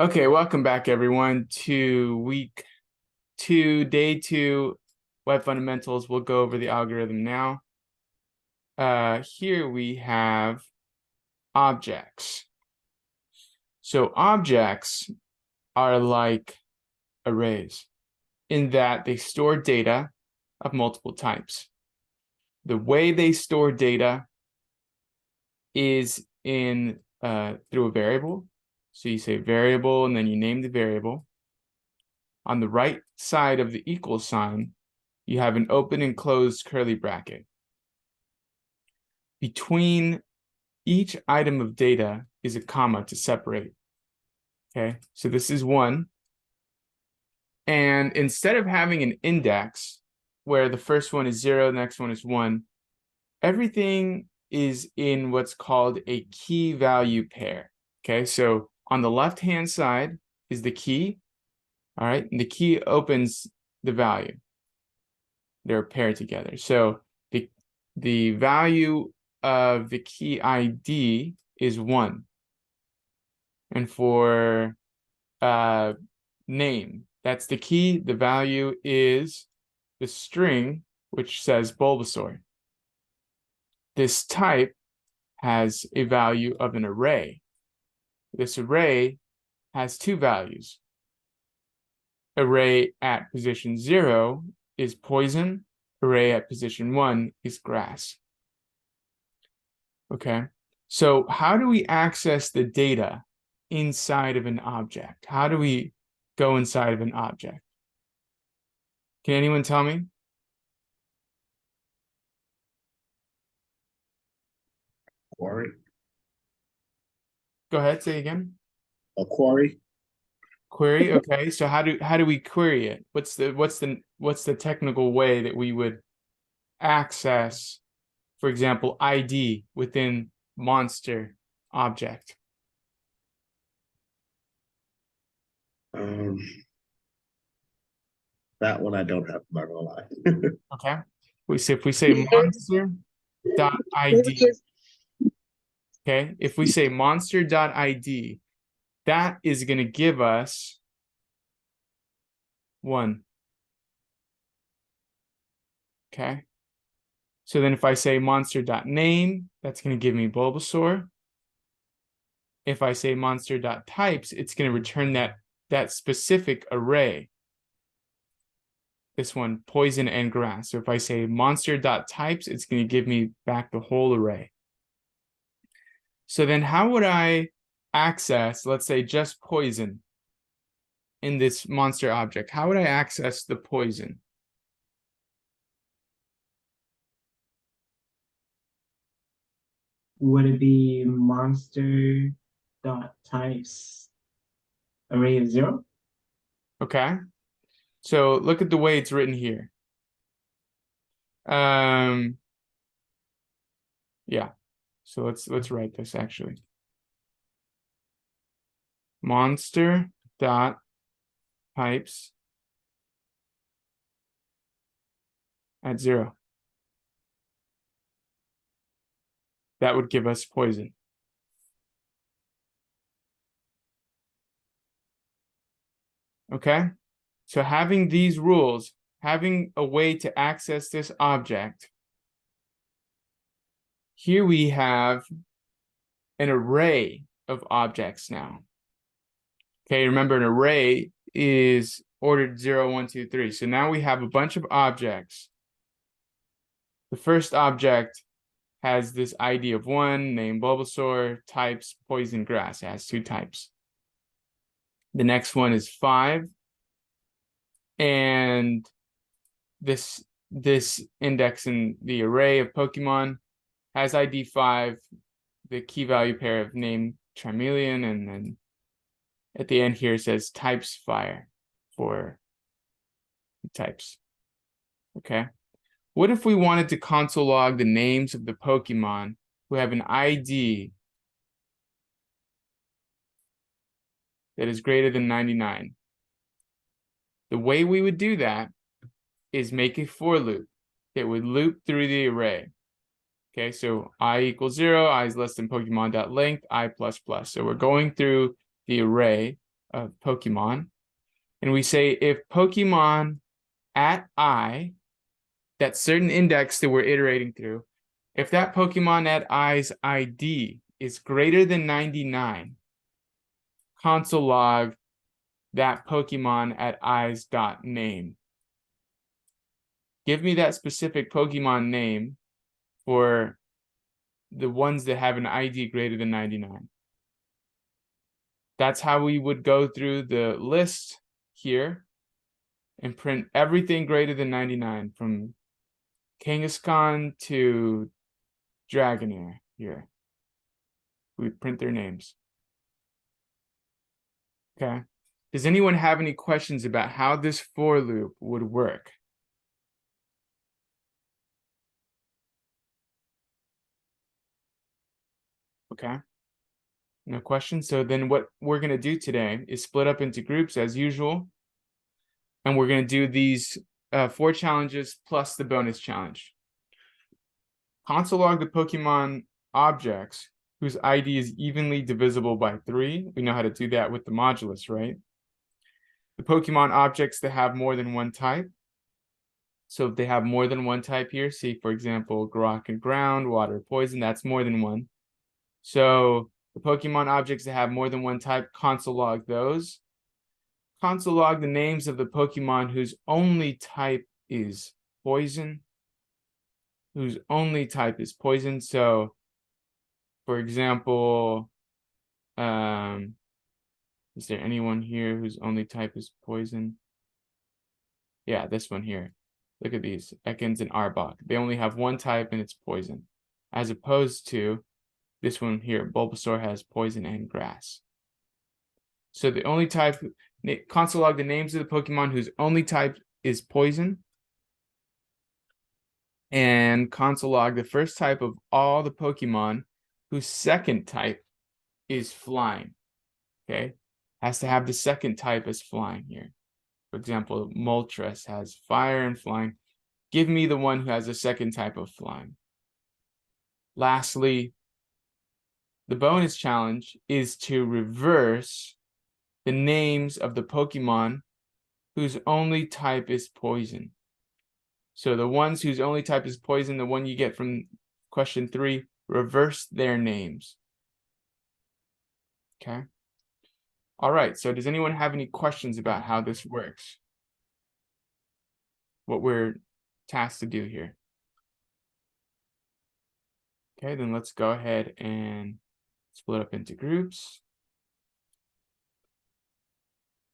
Okay, welcome back everyone to week 2, day 2, web fundamentals. We'll go over the algorithm now. Here we have objects. So objects are like arrays in that they store data of multiple types. The way they store data is in through a variable. So you say variable and then you name the variable. On the right side of the equal sign, you have an open and closed curly bracket. Between each item of data is a comma to separate. Okay, so this is 1. And instead of having an index where the first one is 0, the next one is 1, everything is in what's called a key value pair. Okay, so on the left-hand side is the key. All right, and the key opens the value. They're paired together. So the value of the key ID is 1. And for name, that's the key. The value is the string, which says Bulbasaur. This type has a value of an array. This array has 2 values. Array at position 0 is poison. Array at position 1 is grass. Okay, so how do we access the data inside of an object? How do we go inside of an object? Can anyone tell me? Query. Go ahead, say again. A query. Query. Okay, so how do we query it? What's the technical way that we would access, for example, ID within monster object? That one I don't have, I'm not gonna lie. Okay, if we say monster.id. Okay, if we say monster.id, that is going to give us 1. Okay, so then if I say monster.name, that's going to give me Bulbasaur. If I say monster.types, it's going to return that specific array. This one, poison and grass. So if I say monster.types, it's going to give me back the whole array. So then how would I access, let's say, just poison in this monster object? How would I access the poison? Would it be monster dot types array of 0? Okay, so look at the way it's written here. Yeah, so let's write this actually. Monster dot types at 0. That would give us poison. Okay, so having these rules, having a way to access this object, here we have an array of objects now. Okay, remember an array is ordered 0, 1, 2, 3. So now we have a bunch of objects. The first object has this ID of 1, named Bulbasaur, types poison grass. It has 2 types. The next one is 5. And this index in the array of Pokemon has ID 5, the key value pair of name Charmeleon, and then at the end here it says types fire for types. Okay. What if we wanted to console log the names of the Pokemon who have an ID that is greater than 99? The way we would do that is make a for loop that would loop through the array. Okay, so I equals 0, I is less than Pokemon.length, I plus plus. So we're going through the array of Pokemon. And we say if Pokemon at I, that certain index that we're iterating through, if that Pokemon at I's ID is greater than 99, console log that Pokemon at I's dot name. Give me that specific Pokemon name for the ones that have an ID greater than 99. That's how we would go through the list here and print everything greater than 99 from Kangaskhan to Dragonair here. We print their names. Okay. Does anyone have any questions about how this for loop would work? Okay. No questions. So then what we're going to do today is split up into groups as usual. And we're going to do these 4 challenges plus the bonus challenge. Console log the Pokemon objects whose ID is evenly divisible by 3. We know how to do that with the modulus, right? The Pokemon objects that have more than one type. So if they have more than one type here, see, for example, rock and ground, water, poison, that's more than one. So the Pokemon objects that have more than one type, console log those. Console log the names of the Pokemon whose only type is poison. Whose only type is poison. So, for example, is there anyone here whose only type is poison? Yeah, this one here. Look at these, Ekans and Arbok. They only have one type and it's poison. As opposed to this one here, Bulbasaur has poison and grass. So the only type, console log the names of the Pokemon whose only type is poison. And console log the first type of all the Pokemon whose second type is flying. Okay, has to have the second type as flying here. For example, Moltres has fire and flying. Give me the one who has a second type of flying. Lastly, the bonus challenge is to reverse the names of the Pokemon whose only type is poison. So the ones whose only type is poison, the one you get from question 3, reverse their names. Okay. All right. So does anyone have any questions about how this works? What we're tasked to do here? Okay, then let's go ahead and split up into groups.